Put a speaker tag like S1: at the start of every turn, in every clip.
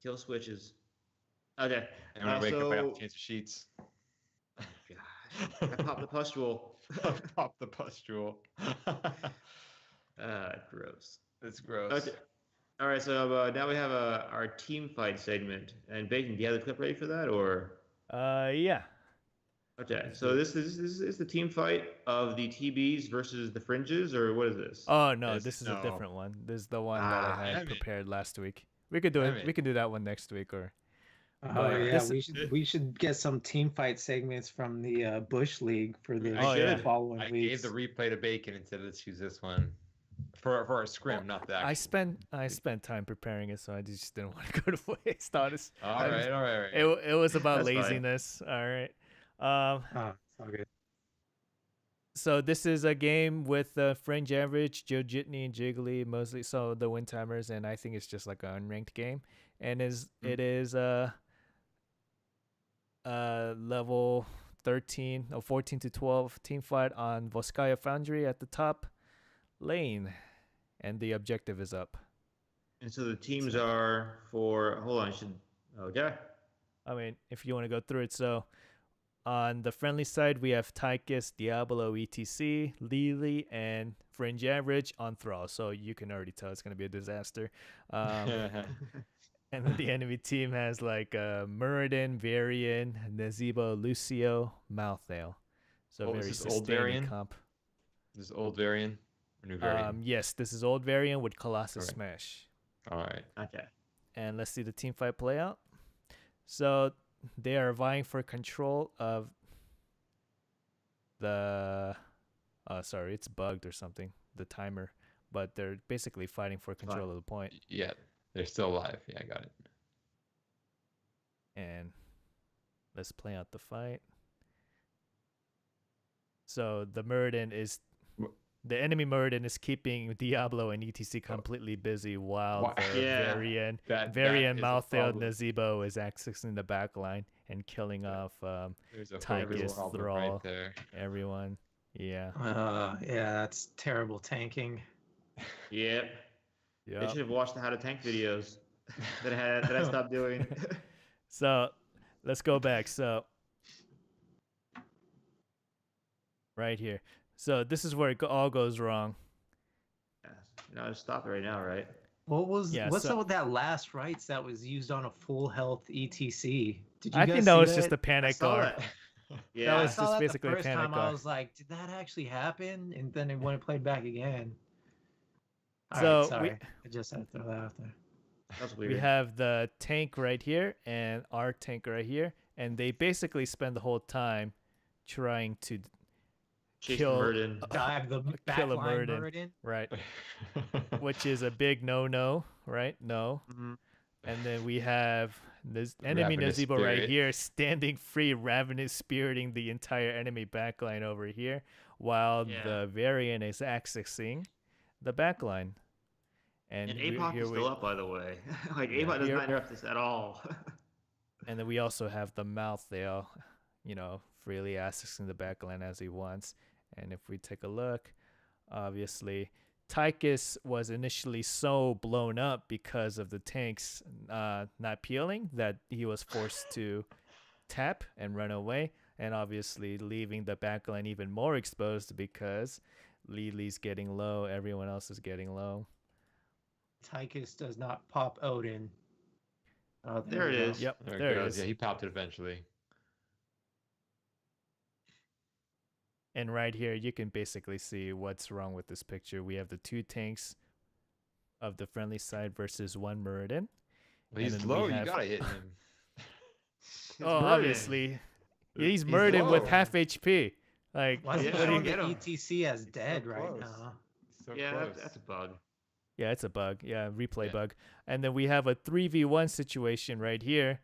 S1: Kill switches. Okay.
S2: And when I wake up, I have to
S1: So,
S2: change the sheets.
S1: gosh, I popped the pustule.
S2: Pop the pustule.
S1: Gross.
S2: It's gross.
S1: Okay. All right. So now we have our team fight segment. And Bacon, do you have the clip ready for that, or?
S3: Yeah.
S1: Okay.
S3: Let's do
S1: So
S3: it.
S1: this is the team fight of the TBs versus the fringes, or what is this?
S3: Oh no,
S2: It's,
S3: this is a
S2: no.
S3: different one. This is the one that I had
S2: damn it.
S3: prepared last week. We could do
S2: Damn
S3: it.
S2: it.
S3: We can do that one next week, or
S4: Oh
S3: But
S4: yeah,
S3: this-
S4: we should get some team fight segments from the Bush League for the
S3: Oh, yeah.
S4: following
S2: I
S4: weeks.
S2: gave the replay to Bacon and said, let's choose this one for our scrim, not the actual.
S3: I spent time preparing it, so I just didn't want to go to waste. Honest.
S2: All right.
S3: It was about
S1: That's fine.
S3: laziness. All right.
S4: Oh, it's all good.
S3: So this is a game with Fringe Average, Joe Jitney, and Jiggly, mostly so the win timers, and I think it's just like an unranked game, and it is level 13 or 14 to 12 team fight on Voskaya Foundry at the top lane, and the objective is up.
S1: And so the teams are for. Hold on. Okay.
S3: I mean, if you want to go through it, so on the friendly side, we have Tychus, Diablo, ETC, Lily, and Fringe Average on Thrall. So you can already tell it's going to be a disaster. And then the enemy team has like Muradin, Varian, Nazebo, Lucio, Malthael. So
S2: Oh, is
S3: very
S2: this old
S3: sustaining
S2: Varian?
S3: comp.
S2: This is old variant or new variant?
S3: Yes, this is old Varian with Colossus
S2: Correct.
S3: Smash.
S2: All right.
S1: Okay.
S3: And let's see the team fight play out. So they are vying for control of the sorry, it's bugged or something, the timer, but they're basically fighting for control of the point.
S2: Yeah, they're still alive. Yeah, I got it.
S3: And let's play out the fight. So the Muradin is the enemy Muradin is keeping Diablo and ETC completely busy while
S2: Wha-
S3: the
S1: Yeah.
S3: Varian
S2: That
S3: Varian
S2: is a
S3: Malthael
S2: problem.
S3: Nazebo is accessing the back line and killing
S2: Yeah.
S3: off
S2: There's a
S3: Tychus,
S2: problem
S3: Thrall.
S2: right there.
S3: everyone. Yeah.
S4: Yeah, that's terrible tanking.
S1: Yep. They
S3: Yeah.
S1: should have watched the How to Tank videos that I stopped doing.
S3: So let's go back. So right here. So this is where it all goes wrong.
S1: Just stop it right now, right?
S4: What's
S3: so-
S4: up with that last rights that was used on a full health ETC? Did you
S3: I
S4: guys
S3: think
S4: see
S3: that was just a
S1: I
S3: panic
S1: saw
S3: car.
S1: that.
S3: That
S1: Yeah.
S4: I
S3: was
S4: saw
S3: just
S4: that
S3: basically a
S4: the first
S3: panic
S4: time.
S3: car.
S4: I was like, did that actually happen? And then it went and played back again. All
S3: So
S4: right, sorry.
S3: we-
S4: I just had to throw that out there.
S1: That's weird.
S3: We have the tank right here and our tank right here, and they basically spend the whole time trying to
S1: Chase
S3: kill-
S1: Murden.
S4: Dive the
S3: kill a
S4: backline
S3: Muradin.
S4: Muradin.
S3: right, which is a big no, right? No.
S1: Mhm.
S3: And then we have this enemy
S2: Ravenous
S3: Nazebo right
S2: Spirit.
S3: here, standing free, ravenous spiriting the entire enemy backline over here, while
S1: Yeah.
S3: the Varian is accessing the backline.
S1: And
S3: we-
S1: APOC
S3: here
S1: is
S3: we-
S1: still up, by the way. Like
S3: Yeah,
S1: APOC does
S3: here-
S1: not interrupt this at all.
S3: And then we also have the Malthael, freely accessing the backline as he wants. And if we take a look, obviously, Tychus was initially so blown up because of the tanks not peeling that he was forced to tap and run away. And obviously, leaving the backline even more exposed because Lily's getting low, everyone else is getting low.
S4: Tychus does not pop Odin. Oh,
S1: There
S4: we
S1: it
S4: go.
S1: is.
S3: Yep,
S2: There,
S3: there
S2: it
S3: it
S2: goes.
S3: is.
S2: Yeah, he popped it eventually.
S3: And right here, you can basically see what's wrong with this picture. We have the two tanks of the friendly side versus one Muradin.
S2: Well, he's
S3: then we
S2: low. You
S3: have-
S2: gotta hit him.
S3: Oh,
S1: Murden.
S3: obviously, he's
S2: He's
S3: Muradin with
S2: low.
S3: half HP. Like,
S4: Why is
S1: Yeah,
S4: it
S1: what do you
S4: showing
S1: get
S4: the
S1: him?
S4: ETC as dead right
S2: close.
S4: now?
S2: So
S1: Yeah,
S2: close.
S1: that's a bug.
S3: yeah, it's a bug. Yeah, replay
S2: Yeah.
S3: bug. And then we have a 3v1 situation right here.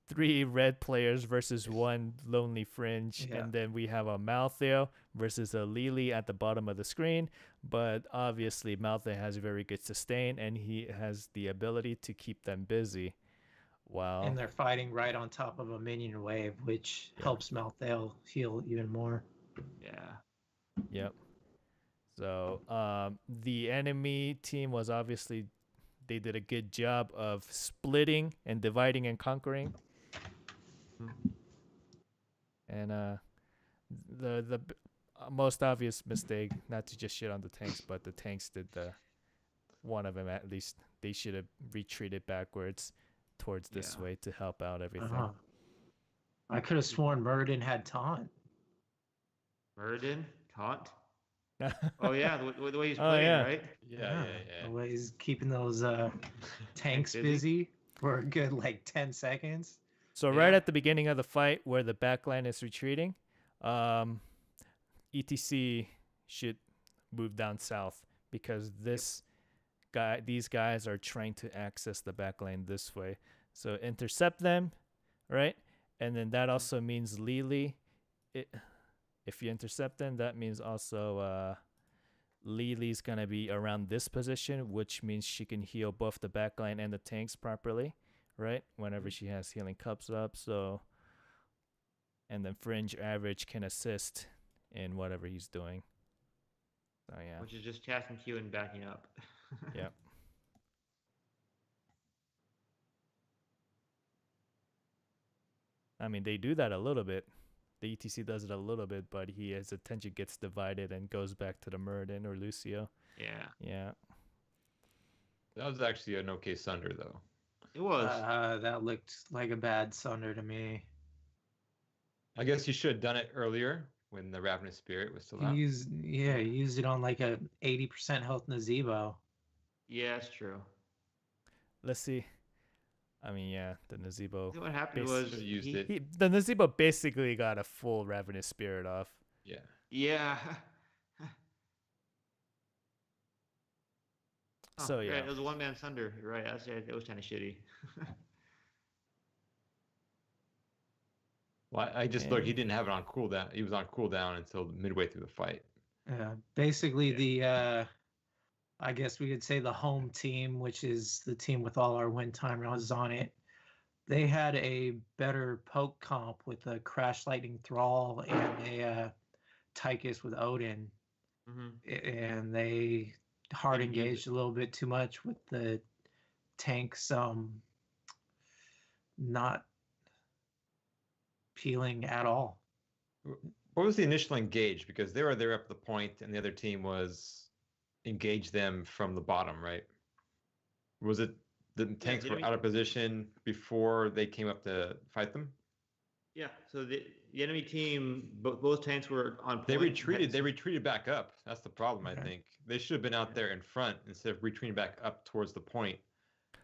S3: 3 red players versus 1 lonely fringe.
S4: Yeah.
S3: And then we have a Malthael versus a Lily at the bottom of the screen. But obviously, Malthael has very good sustain, and he has the ability to keep them busy. Wow.
S4: And they're fighting right on top of a minion wave, which helps Malthael heal even more.
S1: Yeah.
S3: Yep. So the enemy team was obviously they did a good job of splitting and dividing and conquering. And the most obvious mistake, not to just shit on the tanks, but the tanks did one of them at least. They should have retreated backwards towards this way to help out everything.
S4: I could have sworn Muradin had taunt.
S1: Muradin? Taunt? Oh, yeah, the way he's
S3: Oh,
S1: playing,
S3: yeah.
S1: right?
S2: Yeah.
S4: The way he's keeping those tanks
S1: busy.
S4: busy for a good like 10 seconds.
S3: So right at the beginning of the fight, where the backline is retreating, ETC should move down south because these guys are trying to access the backline this way. So intercept them, right? And then that also means Lily. If you intercept them, that means also Lily's gonna be around this position, which means she can heal both the backline and the tanks properly, right? Whenever she has healing cups up. So, and then Fringe Average can assist in whatever he's doing. So yeah.
S1: Which is just casting Q and backing up.
S3: Yep. I mean, they do that a little bit. The ETC does it a little bit, but his attention gets divided and goes back to the Muradin or Lucio.
S1: Yeah.
S3: Yeah.
S2: That was actually an okay Sunder, though.
S1: It was.
S4: That looked like a bad Sunder to me.
S2: I guess you should have done it earlier when the Ravenous Spirit was still out.
S4: He used it on like a 80% health Nazebo.
S1: Yeah, it's true.
S3: Let's see. I mean, yeah, the Nazebo.
S1: What happened
S3: Bas-
S1: was
S2: Should've used it.
S3: The Nazebo basically got a full Ravenous Spirit off.
S2: Yeah.
S1: Yeah.
S3: So, yeah.
S1: Right, it was a one-man Sunder. You're right. It was kind of shitty.
S2: Well, I just looked. He didn't have it on cooldown. He was on cooldown until midway through the fight.
S4: Yeah, basically the I guess we could say the home team, which is the team with all our win time runs on it. They had a better poke comp with a Crash Lightning Thrall and a Tychus with Odin, and they hard
S1: Didn't use
S4: engaged a little bit too much with the tanks not peeling at all.
S2: What was the initial engage? Because they were there up the point, and the other team was engage them from the bottom, right? Was it the tanks were out of position before they came up to fight them?
S1: Yeah. So the enemy team, both tanks were on point.
S2: They retreated. They retreated back up. That's the problem.
S4: Okay.
S2: I think they should have been out there in front instead of retreating back up towards the point.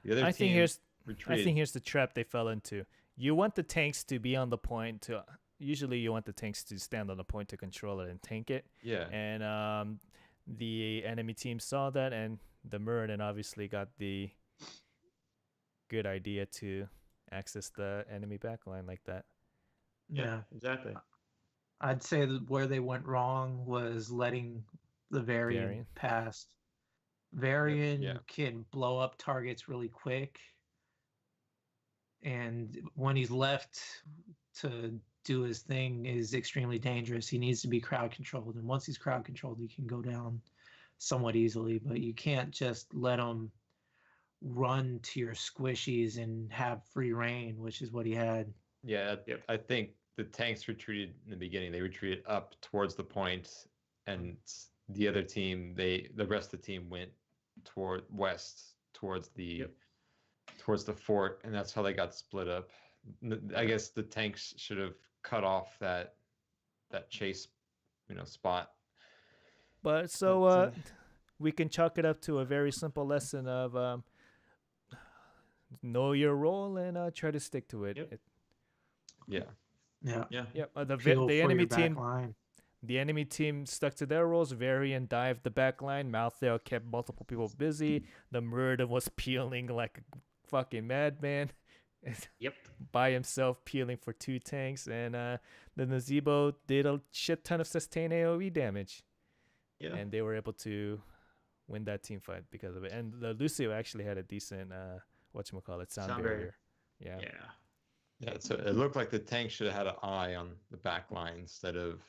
S2: The other
S3: I
S2: team
S3: think
S2: retreated.
S3: here's the trap they fell into. You want the tanks to be on the point usually you want the tanks to stand on the point to control it and tank it.
S2: Yeah.
S3: And the enemy team saw that, and the Muradin obviously got the good idea to access the enemy backline like that.
S1: Yeah, exactly.
S4: I'd say that where they went wrong was letting the Varian
S3: Varian.
S4: pass. Varian
S2: yeah.
S4: can blow up targets really quick. And when he's left to do his thing is extremely dangerous. He needs to be crowd controlled. And once he's crowd controlled, he can go down somewhat easily. But you can't just let him run to your squishies and have free reign, which is what he had.
S2: Yeah, I think the tanks retreated in the beginning. They retreated up towards the point, and the other team, the rest of the team went toward west, towards the fort, and that's how they got split up. I guess the tanks should have cut off that chase, spot.
S3: But so we can chalk it up to a very simple lesson of know your role and try to stick to it.
S1: Yep.
S4: Yeah.
S3: The enemy team. The enemy team stuck to their roles. Varian dived the back line. Malthael kept multiple people busy. The Muradin was peeling like a fucking madman.
S1: Yep.
S3: By himself, peeling for 2 tanks. And the Nazebo did a shit ton of sustained AoE damage.
S1: Yeah.
S3: And they were able to win that team fight because of it. And the Lucio actually had a decent, sound barrier. Yeah.
S2: Yeah, so it looked like the tank should have had an eye on the back line instead of,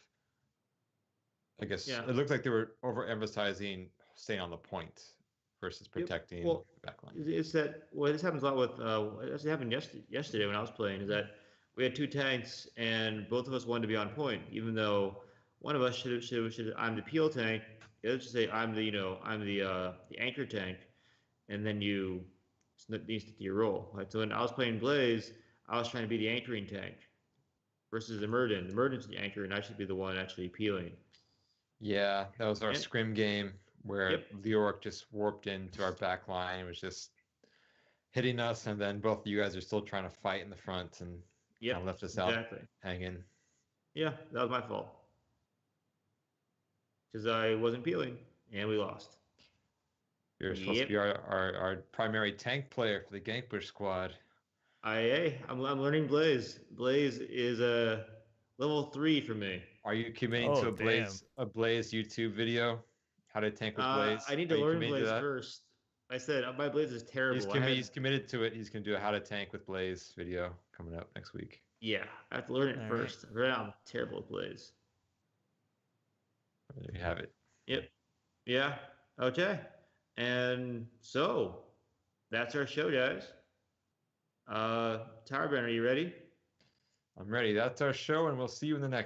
S2: I guess, it looked like they were overemphasizing staying on the point. versus
S1: Yep.
S2: protecting
S1: Well,
S2: the back line.
S1: it's that. Well, this happens a lot with. It actually happened yesterday when I was playing. Is that we had two tanks and both of us wanted to be on point, even though one of us should I'm the peel tank. The other should say I'm the anchor tank, and then you needs to do your role. Like, so when I was playing Blaze, I was trying to be the anchoring tank versus the Murden. The Murden's the anchor, and I should be the one actually peeling.
S2: Yeah, that was our
S1: And-
S2: scrim game where
S1: Yep.
S2: Leoric just warped into our back line and was just hitting us, and then both of you guys are still trying to fight in the front and
S1: Yep,
S2: kind of left us out
S1: exactly.
S2: hanging.
S1: Yeah, that was my fault because I wasn't peeling, and we lost.
S2: You're supposed to be our primary tank player for the Gankbush squad.
S1: I'm learning Blaze. Blaze is a level 3 for me.
S2: Are you committing to
S3: Oh,
S2: a Blaze YouTube video? How to tank with Blaze?
S1: I need
S2: Are
S1: to
S2: you
S1: learn
S2: committing to
S1: Blaze
S2: that?
S1: first. I said my Blaze is terrible.
S2: He's committed to it. He's gonna do a how to tank with Blaze video coming up next week.
S1: Yeah, I have to learn it
S3: All right.
S1: first. Right now, I'm terrible at Blaze.
S2: There you have it.
S1: Yep. Yeah. Okay. And so that's our show, guys. Towerbrand, are you ready?
S2: I'm ready. That's our show, and we'll see you in the next.